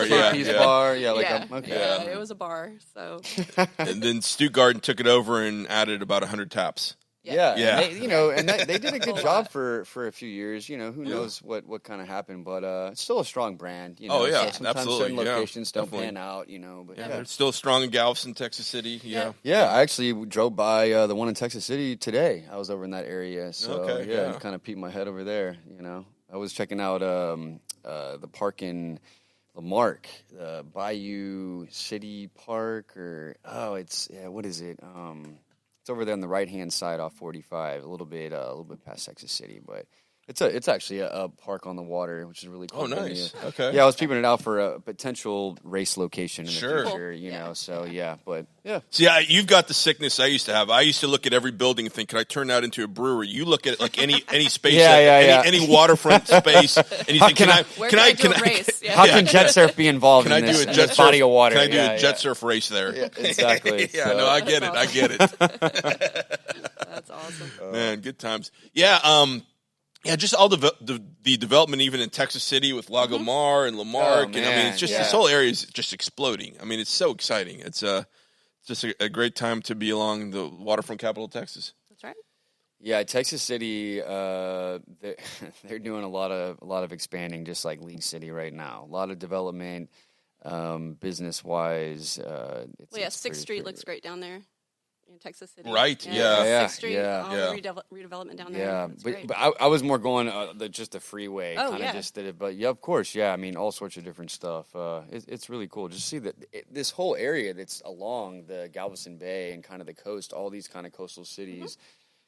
Yeah, Peace yeah. bar. Yeah, Yeah, it was a bar. So And then Stuttgart took it over and added about 100 taps. Yeah, Yeah. And they did a good Whole job lot. for a few years. Who knows what kind of happened, but it's still a strong brand. Oh, yeah, so sometimes absolutely, certain yeah, locations don't definitely. pan out. But Yeah, they're still strong in Galveston, Texas City. Yeah. Yeah, I actually drove by the one in Texas City today. I was over in that area, so Okay, yeah, yeah. kind of peeked my head over there. I was checking out the park in Lamarck, Bayou City Park, what is it? It's over there on the right hand side off 45, a little bit past Texas City, but it's actually a park on the water, which is really cool. Oh, nice. Okay. Yeah, I was peeping it out for a potential race location in Sure. the future. So yeah, but yeah. See, you've got the sickness I used to have. I used to look at every building and think, "Can I turn that into a brewery?" You look at it like any space, any waterfront space, and you think, where can I do a race? Yeah. How can jet surf be involved Can in I do this, a in jet this body surf? of water? Can I do a jet surf race there? Yeah, exactly. Yeah, So- no, I get it. I get it. That's awesome. Man, good times. Yeah, just all the development even in Texas City with Lago Mar and Lamarck. Oh, and I mean, it's just man, this whole area is just exploding. I mean, it's so exciting. It's just a great time to be along the waterfront capital of Texas. That's right. Yeah, Texas City, they're doing a lot of expanding, just like League City right now. A lot of development, business wise. Sixth Street looks great down there in Texas City. Right, yeah. Yeah, Sixth Street, yeah. all Yeah. the redevelopment down there. Yeah, It's but great. I was more going just the freeway, Oh, kind of yeah. just did it. But yeah, of course, yeah. I mean, all sorts of different stuff. It's really cool. Just see that this whole area that's along the Galveston Bay and kind of the coast, all these kind of coastal cities,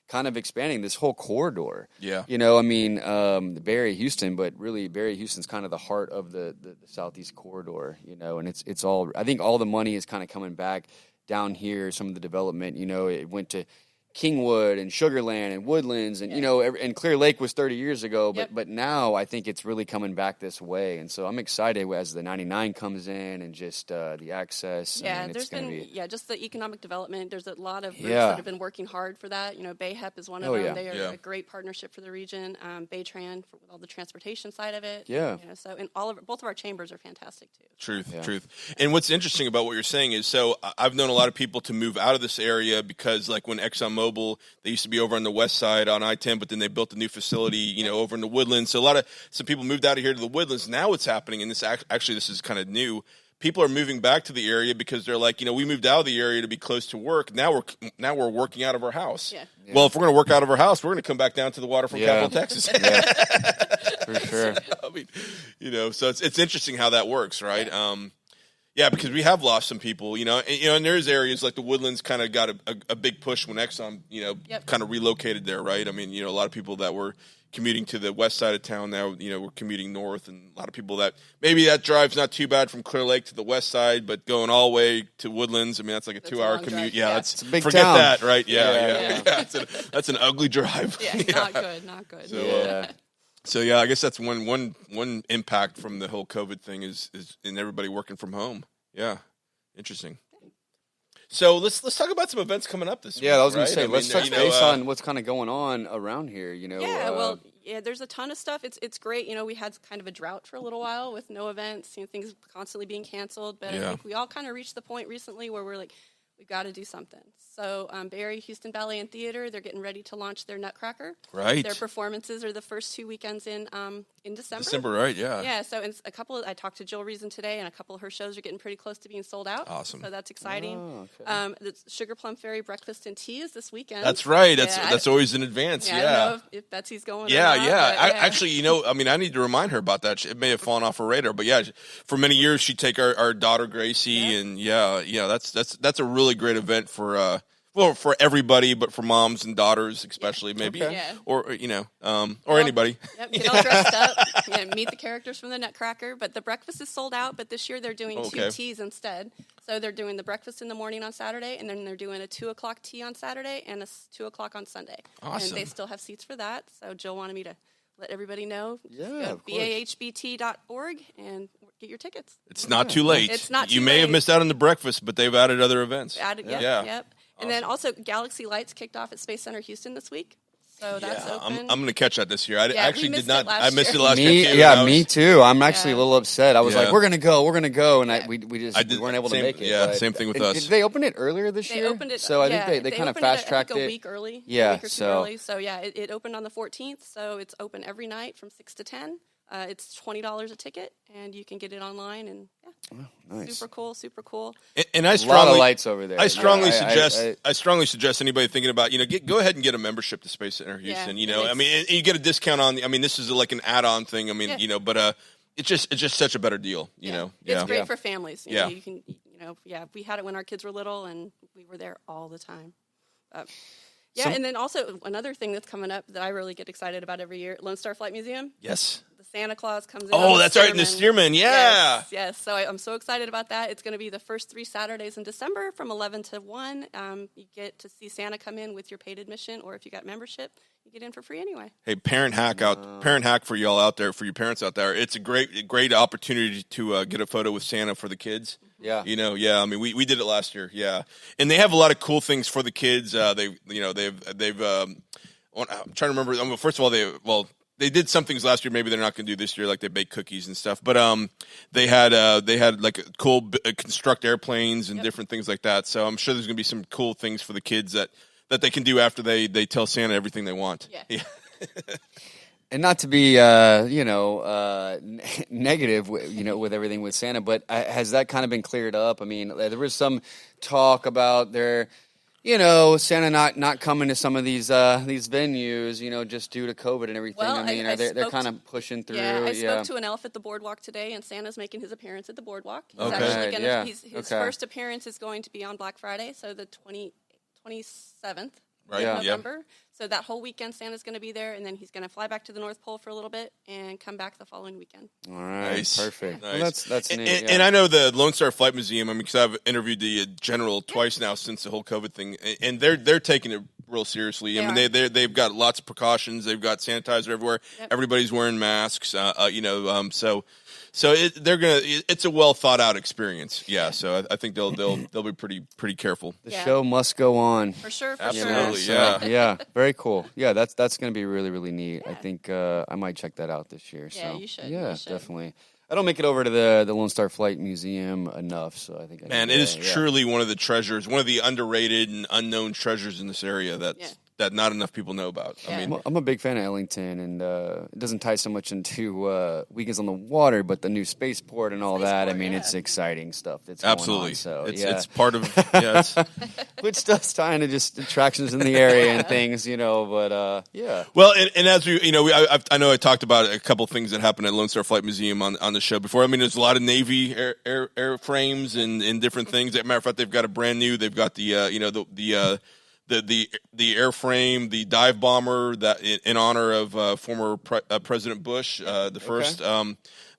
kind of expanding this whole corridor. Yeah. The Bay Area, Houston, but really Bay Area, Houston's kind of the heart of the Southeast corridor. And it's all. I think all the money is kind of coming back down here. Some of the development, it went to Kingwood and Sugarland and Woodlands and and Clear Lake was 30 years ago, but now I think it's really coming back this way, and so I'm excited as the 99 comes in and just the access. Yeah, I mean, there's been just the economic development. There's a lot of groups that have been working hard for that. BayHep is one of them. yeah. They are Yeah. a great partnership for the region. Baytran with all the transportation side of it. Yeah. So and both of our chambers are fantastic too. Truth. And what's interesting about what you're saying is, so I've known a lot of people to move out of this area because, like, when ExxonMobil, they used to be over on the west side on I-10, but then they built a new facility, over in the Woodlands. So some people moved out of here to the Woodlands. Now what's happening, and this is kind of new. People are moving back to the area because they're like, we moved out of the area to be close to work. Now we're working out of our house. Yeah. Well, if we're going to work out of our house, we're going to come back down to the waterfront capital of Texas. for sure. I mean, so it's interesting how that works, right? Yeah, because we have lost some people, and there's areas like the Woodlands kind of got a big push when Exxon, kind of relocated there, right? I mean, a lot of people that were commuting to the west side of town now, we're commuting north, and a lot of people that maybe that drive's not too bad from Clear Lake to the west side, but going all the way to Woodlands, I mean, that's like a 2-hour commute. drive. Yeah, It's a big forget town. that, right? Yeah. That's an ugly drive. Yeah, not good. So, So I guess that's one impact from the whole COVID thing is in everybody working from home. Yeah, interesting. So let's talk about some events coming up this week. Yeah, I was going right? to say, let's touch base on what's kind of going on around here. There's a ton of stuff. It's great. We had kind of a drought for a little while with no events. Things constantly being canceled. But I think we all kind of reached the point recently where we're like, we've got to do something. So Bay Area Houston Ballet and Theater, they're getting ready to launch their Nutcracker. Right. Their performances are the first 2 weekends in December. December, right? Yeah. Yeah, so I talked to Jill Reason today, and a couple of her shows are getting pretty close to being sold out. Awesome. So that's exciting. Oh, okay. The Sugar Plum Fairy Breakfast and Tea is this weekend. That's right. Yeah, That's always in advance. I don't know if Betsy's going Yeah, or not, yeah. but Actually, I need to remind her about that. It may have fallen off her radar, but yeah, for many years she'd take our daughter Gracie, and that's a really great event for everybody, but for moms and daughters especially, maybe, Yeah. or anybody. Yep, get all dressed up, meet the characters from the Nutcracker. But the breakfast is sold out, but this year they're doing 2 teas instead. So they're doing the breakfast in the morning on Saturday, and then they're doing a 2 o'clock tea on Saturday and a 2 o'clock on Sunday. Awesome. And they still have seats for that. So Jill wanted me to let everybody know. Yeah, Go of course. BAHBT.org and get your tickets. It's not too late. It's not You too may have late. missed out on the breakfast, but they've added other events. Yep. And then also Galaxy Lights kicked off at Space Center Houston this week. So that's open. I'm going to catch that this year. I Yeah, actually we did missed not. it last I missed it year. last year too. Yeah, me too. I'm actually a Yeah. little upset. I was Yeah. like, we're gonna go, and we weren't able to make it. Yeah, but- same thing with and us. Did they open it earlier this They year? opened it. So I yeah, think they kind of opened it, fast tracked I think, it a week early. Yeah, a week or two so- early. So yeah, it opened on the 14th. So it's open every night from 6 to 10. It's $20 a ticket, and you can get it online. And Nice. super cool. And I A lot strongly, of lights over there. I strongly Yeah, suggest. I strongly suggest anybody thinking about go ahead and get a membership to Space Center Houston. Yeah, I mean, and you get a discount on. I mean, this is like an add-on thing. I mean, but it's just such a better deal. You know, it's great Yeah. for families. You know, you can, we had it when our kids were little, and we were there all the time. And then also another thing that's coming up that I really get excited about every year: Lone Star Flight Museum. Yes. The Santa Claus comes in. Oh, on the that's right, and the Steerman, yeah. Yes. So I'm so excited about that. It's going to be the first 3 Saturdays in December from 11 to 1. You get to see Santa come in with your paid admission, or if you got membership, you get in for free anyway. Hey, parent hack for y'all out there, for your parents out there. It's a great opportunity to get a photo with Santa for the kids. Yeah. I mean, we did it last year. Yeah. And they have a lot of cool things for the kids. They've I'm trying to remember. First of all, they did some things last year. Maybe they're not going to do this year, like they bake cookies and stuff. But they had like cool construct airplanes and different things like that. So I'm sure there's going to be some cool things for the kids that they can do after they tell Santa everything they want. Yeah. And not to be, negative, with everything with Santa, but has that kind of been cleared up? I mean, there was some talk about Santa not coming to some of these venues, just due to COVID and everything. Well, I mean, they're kind of pushing through. Yeah, I spoke to an elf at the boardwalk today, and Santa's making his appearance at the boardwalk. He's Okay. actually gonna, Yeah. his first appearance is going to be on Black Friday, so the 27th Right. of Yeah. November. So that whole weekend, Santa's going to be there, and then he's going to fly back to the North Pole for a little bit and come back the following weekend. All right, Nice. perfect. Nice. Well, that's and, neat. and, yeah. and I know the Lone Star Flight Museum. I mean, because I've interviewed the general twice now since the whole COVID thing, and they're taking it real seriously. I mean, they've got lots of precautions. They've got sanitizer everywhere. Yep. Everybody's wearing masks. So it's a well thought out experience. Yeah. So I think they'll be pretty careful. The show must go on. For sure, Absolutely. sure. Yeah. Yeah, very cool. Yeah, that's going to be really, really neat. I think I might check that out this year. Yeah, so. you should. Yeah, You should. definitely. I don't make it over to the Lone Star Flight Museum enough, so I think I Man, need it to, is truly one of the treasures, one of the underrated and unknown treasures in this area that not enough people know about. Yeah. I mean, I'm a big fan of Ellington, and it doesn't tie so much into Weekends on the Water, but the new spaceport and all that. I mean, it's exciting stuff that's absolutely. going on. So it's part of it's, which does tie into just attractions in the area and things, But yeah. well, and as we, I know I talked about a couple things that happened at Lone Star Flight Museum on the show before. I mean, there's a lot of Navy airframes and different things. As a matter of fact, they've got a brand new. They've got the the airframe, the dive bomber that in honor of former President Bush, the first.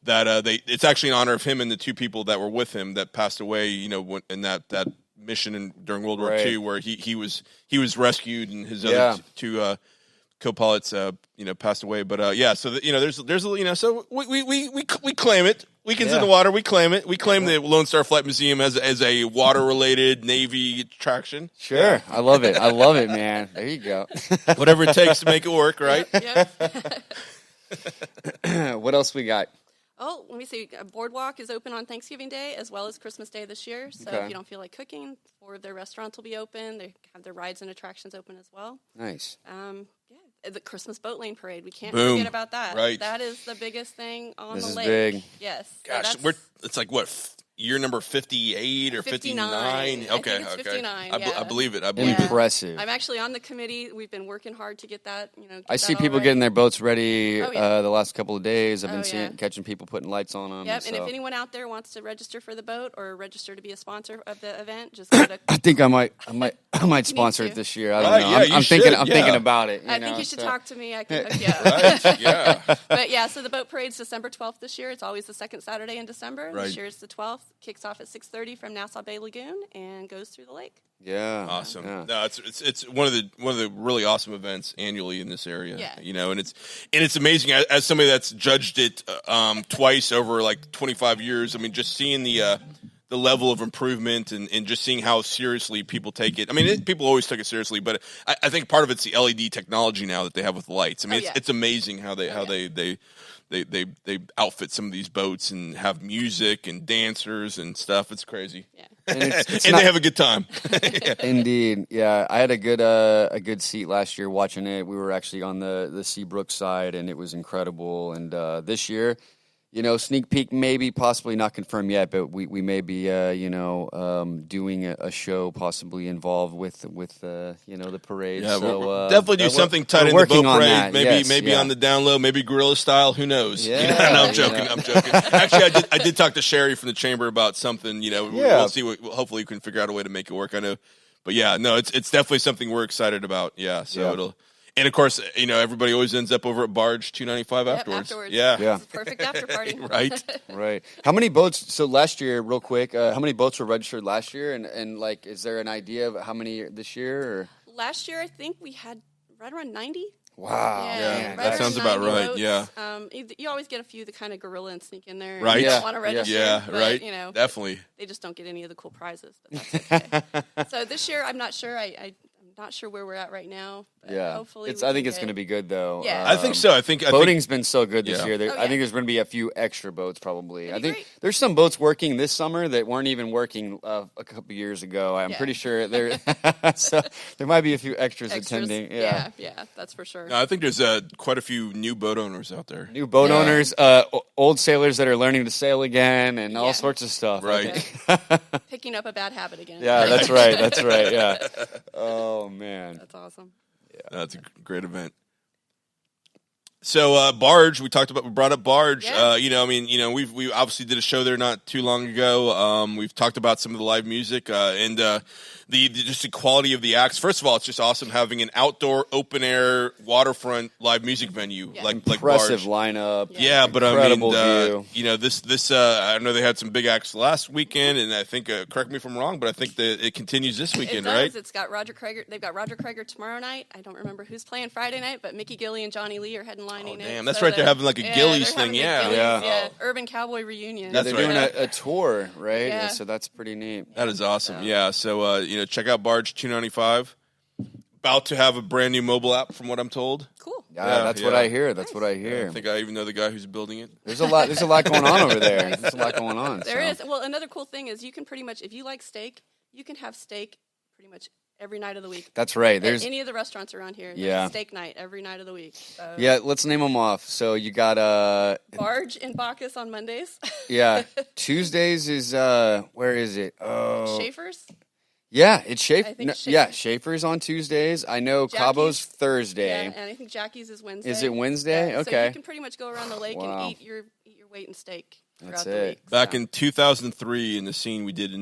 It's actually in honor of him and the 2 people that were with him that passed away. In that mission during World War II, where he was rescued and his other 2 co-pilots passed away. But so there's so we claim it. Weekends in the Water, we claim it. We claim the Lone Star Flight Museum as a water-related Navy attraction. Sure. I love it, man. There you go. Whatever it takes to make it work, right? Yep. What else we got? Oh, let me see. Boardwalk is open on Thanksgiving Day as well as Christmas Day this year. So if you don't feel like cooking, 4 of their restaurants will be open. They have their rides and attractions open as well. Nice. The Christmas Boat Lane Parade. We can't Boom. forget about that. Right. That is the biggest thing on This the is lake. big. Yes. Gosh, it's like what, year number 58 or 59? 59. Okay, I think it's 59, I believe it. Impressive. I'm actually on the committee. We've been working hard to get that. I see people getting their boats ready Oh, yeah. the last couple of days. I've been yeah. catching people putting lights on them. Yep, so. and if anyone out there wants to register for the boat or register to be a sponsor of the event, just go to. I think I might sponsor it this year. I don't Right, know. yeah, you I'm should, thinking about it. I think you should talk to me. I can hook you Right, up. yeah. But yeah, so the boat parade's December 12th this year. It's always the second Saturday in December. Right. This year it's the 12th. Kicks off at 6:30 from Nassau Bay Lagoon and goes through the lake. Yeah. Awesome. Yeah. No, it's one of the really awesome events annually in this area. Yeah. And it's amazing as somebody that's judged it twice over like 25 years. I mean, just seeing the the level of improvement and just seeing how seriously people take it. I mean, people always took it seriously, but I think part of it's the LED technology now that they have with the lights. I mean, it's amazing how they outfit some of these boats and have music and dancers and stuff. It's crazy. Yeah. And, and they have a good time. Yeah. Indeed, yeah. I had a good seat last year watching it. We were actually on the Seabrook side, and it was incredible. And this year, sneak peek, maybe, possibly not confirmed yet, but we may be, doing a show possibly involved with the parade. Yeah, so we'll definitely do something tight in the boat parade. Maybe on the down low, maybe guerrilla style. Who knows? Yeah, no, I'm joking. I'm joking. Actually, I did talk to Sherry from the chamber about something. We'll see. Hopefully, we can figure out a way to make it work. I know, but yeah, no, it's definitely something we're excited about. Yeah, so it'll. And of course, everybody always ends up over at Barge 295 afterwards. Yeah. It's a perfect after party. Right. How many boats? So last year, real quick, how many boats were registered last year? And like, is there an idea of how many this year? Or? Last year, I think we had right around 90. Wow. Yeah, that sounds about right. Boats. Yeah. You always get a few that kind of guerrilla and sneak in there. Right. And don't want to register. Yeah. But, right. Definitely. They just don't get any of the cool prizes. But that's okay. So this year, I'm not sure. I'm not sure where we're at right now. But hopefully, I think it's going to be good though. Yeah, I think so. I think boating's been so good this year. I think there's going to be a few extra boats probably. I think great. there's some boats working this summer that weren't even working a couple years ago. I'm pretty sure there. So there might be a few extras attending. Yeah, that's for sure. No, I think there's quite a few new boat owners out there. New boat owners, old sailors that are learning to sail again, and all sorts of stuff. Right. Picking up a bad habit again. Yeah, that's right. That's right. Yeah. Oh man, that's awesome. Yeah, that's a great event. So Barge, we brought up Barge. Yeah. We obviously did a show there not too long ago. We've talked about some of the live music and just the quality of the acts. First of all, it's just awesome having an outdoor, open air, waterfront live music venue like impressive Barge. lineup. Yeah, but incredible view. This I know they had some big acts last weekend, and I think correct me if I'm wrong, but I think that it continues this weekend, it does. right? It's got Roger Krager. They've got Roger Krager tomorrow night. I don't remember who's playing Friday night, but Mickey Gilley and Johnny Lee are headlining it. Damn, that's right. They're having like a Gillies thing, Urban Cowboy reunion. That's they're right. doing a tour, right? Yeah. So that's pretty neat. That is awesome. Yeah. So check out Barge 295. About to have a brand new mobile app, from what I'm told. Cool. Yeah, that's what I hear. That's what I hear. I think I even know the guy who's building it. There's a lot going on over there. There's a lot going on. There is. Well, another cool thing is you can pretty much, if you like steak, you can have steak pretty much every night of the week. That's right. There's any of the restaurants around here. There's steak night every night of the week. So. Yeah, let's name them off. So you got Barge in Bacchus on Mondays. Yeah, Tuesdays is where is it? Oh, Schaefer's. Yeah, it's Schaefer. Schaefer's on Tuesdays. I know Jackie's, Cabo's Thursday. Yeah, and I think Jackie's is Wednesday. Is it Wednesday? Yeah, Okay. So you can pretty much go around the lake and eat your weight in steak throughout the week. Back in 2003, in the scene, we did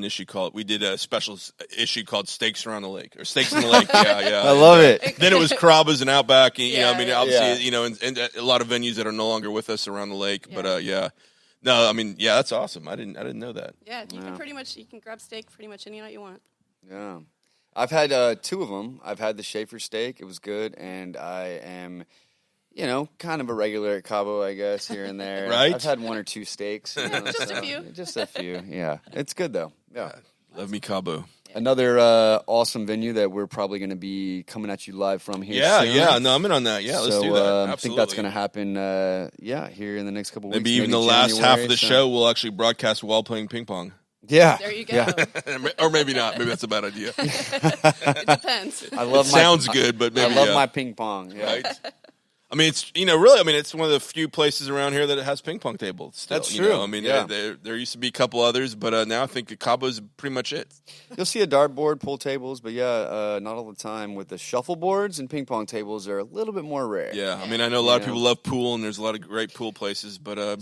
a special issue called Steaks Around the Lake, or Steaks in the Lake. Yeah. I love it. Then it was Carrabba's and Outback. And, obviously, Yeah. And a lot of venues that are no longer with us around the lake. Yeah. But no, I mean, that's awesome. I didn't know that. Yeah, you can grab steak pretty much any night you want. Yeah. I've had two of them. I've had the Schaefer steak. It was good. And I am, kind of a regular at Cabo, I guess, here and there. Right? I've had one or two steaks. Just a few. Just a few, yeah. It's good, though. Yeah. Love me Cabo. Another awesome venue that we're probably going to be coming at you live from here soon. Yeah. No, I'm in on that. Yeah, let's do that. Absolutely. I think that's going to happen, here in the next couple weeks. Maybe even the last half of the show, we'll actually broadcast while playing ping pong. Yeah. There you go. Yeah. Or maybe not. Maybe that's a bad idea. It depends. Sounds good, but maybe I love my ping pong. Yeah. Right? I mean, it's really. I mean, it's one of the few places around here that has ping pong tables. Still, That's true. I mean, there used to be a couple others, but now I think Cabo's pretty much it. You'll see a dartboard, pool tables, but not all the time. With the shuffleboards and ping pong tables are a little bit more rare. Yeah, I mean, I know a lot of people love pool, and there's a lot of great pool places, but I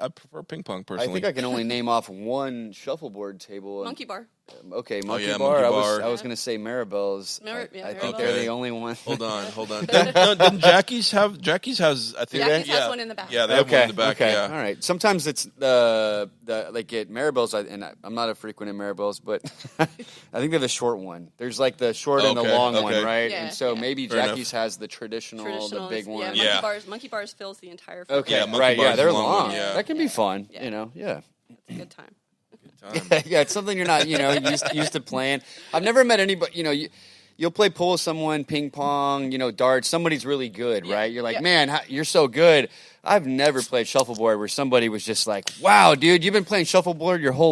prefer ping pong personally. I think I can only name off one shuffleboard table. Monkey Bar. Okay, Monkey Monkey Bar. Bar. I was going to say Maribel's. I think they're the only one. Hold on. Didn't Jackie's has? I think Jackie's has one in the back. Yeah, they have one in the back. Okay, yeah. all right. Sometimes it's the like at Maribel's, and I'm not a frequent at Maribel's, but I think they have the short one. There's like the short and the long one, right? Yeah, and so maybe Fair Jackie's has the traditional, the big one. Yeah, Monkey Bars fills the entire. Okay, Monkey Bar's they're long long. one, yeah. That can be fun. Yeah. Yeah. It's a good time. Yeah, it's something you're not, used to playing. I've never met anybody, you'll play pool with someone, ping pong, darts. Somebody's really good, right? You're like, man, you're so good. I've never played shuffleboard where somebody was just like, wow, dude, you've been playing shuffleboard your whole